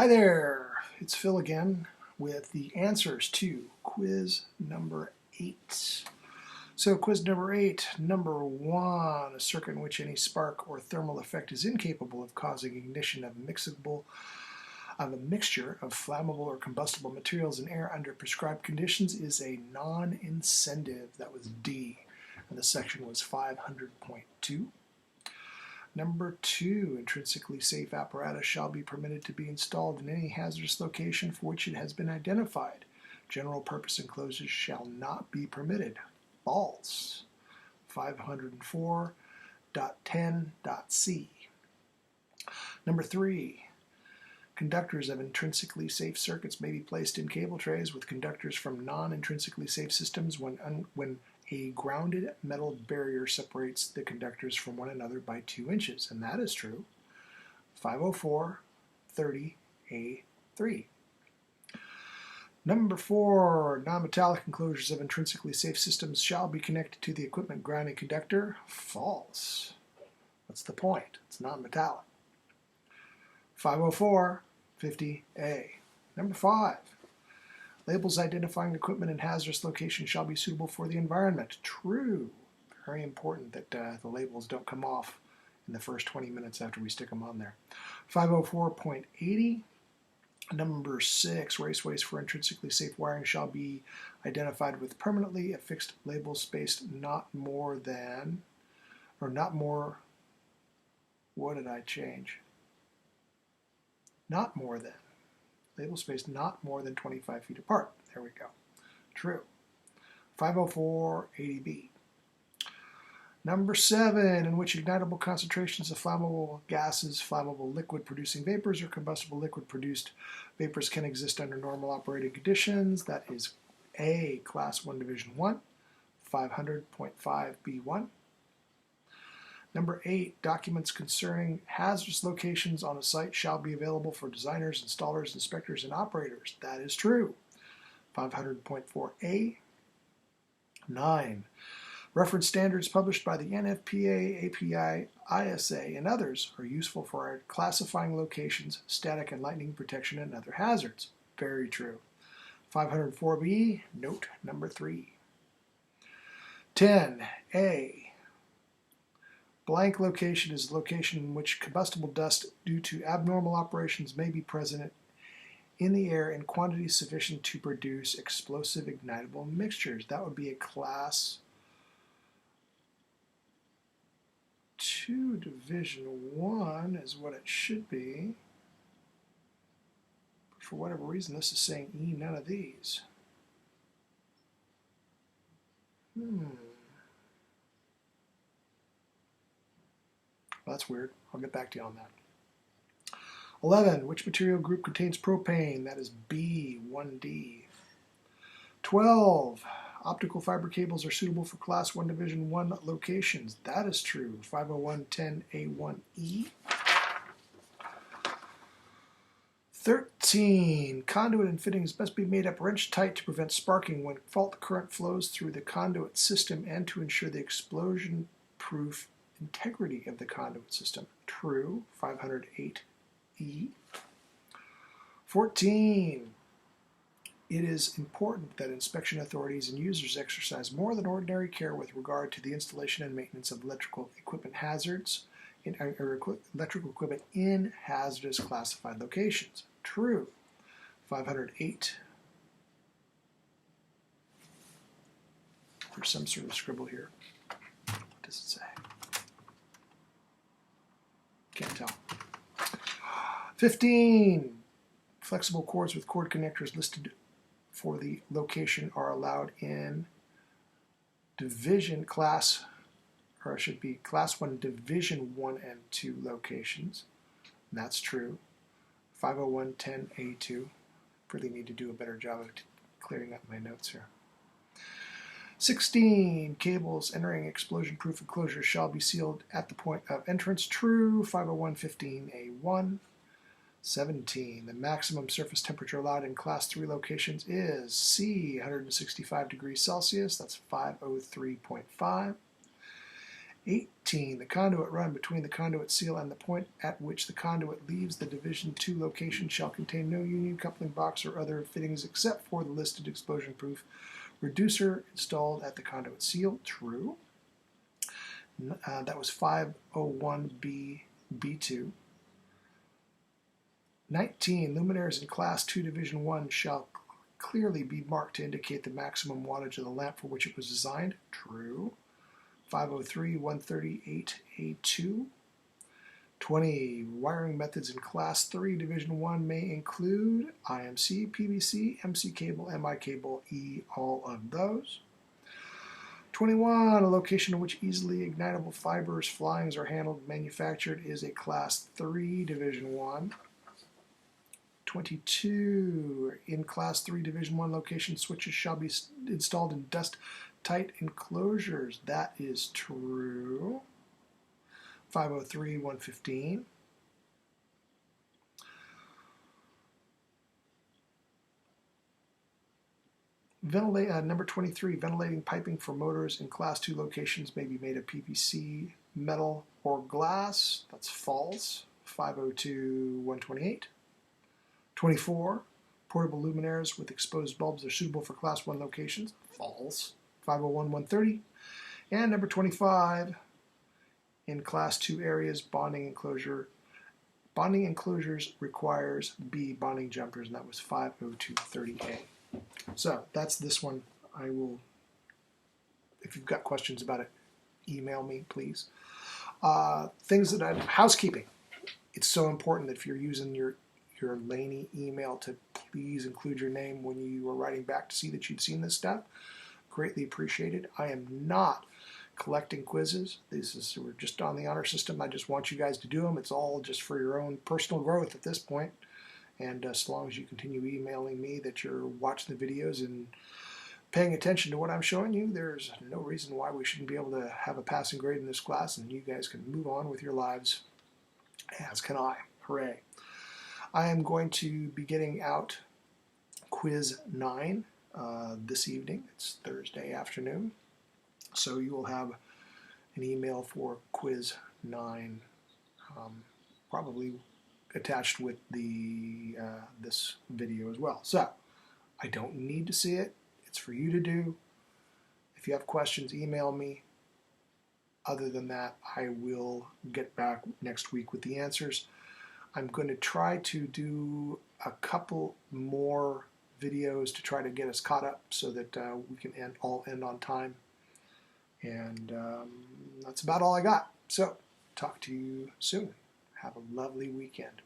Hi there, it's Phil again with the answers to quiz number 8. So quiz number 8, number 1, a circuit in which any spark or thermal effect is incapable of causing ignition of a mixture of flammable or combustible materials in air under prescribed conditions is a non-incentive. That was D, and the section was 500.2. Number 2, intrinsically safe apparatus shall be permitted to be installed in any hazardous location for which it has been identified. General purpose enclosures shall not be permitted. False. 504.10.c. Number 3, conductors of intrinsically safe circuits may be placed in cable trays with conductors from non-intrinsically safe systems when a grounded metal barrier separates the conductors from one another by 2 inches, and that is true. 504.30a3. Number 4, non-metallic enclosures of intrinsically safe systems shall be connected to the equipment grounding conductor. False. What's the point? It's non-metallic. 504.50a. Number 5, labels identifying equipment in hazardous locations shall be suitable for the environment. True. Very important that the labels don't come off in the first 20 minutes after we stick them on there. 504.80. Number 6, raceways for intrinsically safe wiring shall be identified with permanently affixed labels spaced not more than, what did I change? Not more than. Label spaced not more than 25 feet apart. There we go. True. 504.80b. Number 7, in which ignitable concentrations of flammable gases, flammable liquid producing vapors, or combustible liquid produced vapors can exist under normal operating conditions. That is A, Class 1, Division 1, 500.5b1. Number 8, documents concerning hazardous locations on a site shall be available for designers, installers, inspectors, and operators. That is true. 500.4a. 9, reference standards published by the NFPA, API, ISA, and others are useful for classifying locations, static and lightning protection, and other hazards. Very true. 504b, note number 3. 10a. Blank location is a location in which combustible dust due to abnormal operations may be present in the air in quantities sufficient to produce explosive ignitable mixtures. That would be a Class 2 Division 1 is what it should be. But for whatever reason, this is saying E, none of these. Well, that's weird. I'll get back to you on that. 11, which material group contains propane? That is B, 1D. 12, optical fiber cables are suitable for Class 1 Division 1 locations. That is true. 501.10a1e. 13, conduit and fittings must be made up wrench tight to prevent sparking when fault current flows through the conduit system and to ensure the explosion-proof integrity of the conduit system. True. 508e. 14, it is important that inspection authorities and users exercise more than ordinary care with regard to the installation and maintenance of electrical equipment electrical equipment in hazardous classified locations. True. 508. There's some sort of scribble here. What does it say? Can't tell. 15. Flexible cords with cord connectors listed for the location are allowed in Class 1 Division 1 and 2 locations. And that's true. 501.10a2. Really need to do a better job of clearing up my notes here. 16, cables entering explosion-proof enclosures shall be sealed at the point of entrance. True. 501.15a1. 17, the maximum surface temperature allowed in Class 3 locations is C, 165 degrees Celsius. That's 503.5. 18. The conduit run between the conduit seal and the point at which the conduit leaves the Division 2 location shall contain no union coupling box or other fittings except for the listed explosion-proof reducer installed at the conduit seal. True. That was 501B, B2. 19. Luminaires in Class 2 Division 1 shall clearly be marked to indicate the maximum wattage of the lamp for which it was designed. True. 503, 138A2. 20. Wiring methods in Class 3 Division 1 may include IMC, PVC, MC cable, MI cable, E, all of those. 21. A location in which easily ignitable fibers, flyings are handled manufactured is a Class 3 Division 1. 22. In Class 3 Division 1 location, switches shall be installed in dust-tight enclosures. That is true. 503, 115. Number 23. Ventilating piping for motors in Class 2 locations may be made of PVC, metal, or glass. That's false. 502, 128. 24. Portable luminaires with exposed bulbs are suitable for Class 1 locations. False. 501, 130. And number 25. In Class 2 areas, bonding enclosures requires B, bonding jumpers, and that was 50230A. So that's this one. I will, if you've got questions about it, email me, please. Things that housekeeping. It's so important that if you're using your Laney email to please include your name when you are writing back to see that you'd seen this stuff. Greatly appreciated. I am not collecting quizzes. We're just on the honor system. I just want you guys to do them. It's all just for your own personal growth at this point. And as long as you continue emailing me that you're watching the videos and paying attention to what I'm showing you, there's no reason why we shouldn't be able to have a passing grade in this class and you guys can move on with your lives, as can I. Hooray. I am going to be getting out quiz 9 this evening. It's Thursday afternoon. So you will have an email for quiz 9 probably attached with the this video as well. So I don't need to see it. It's for you to do. If you have questions, email me. Other than that, I will get back next week with the answers. I'm going to try to do a couple more videos to try to get us caught up so that we can all end on time. And that's about all I got. So, talk to you soon. Have a lovely weekend.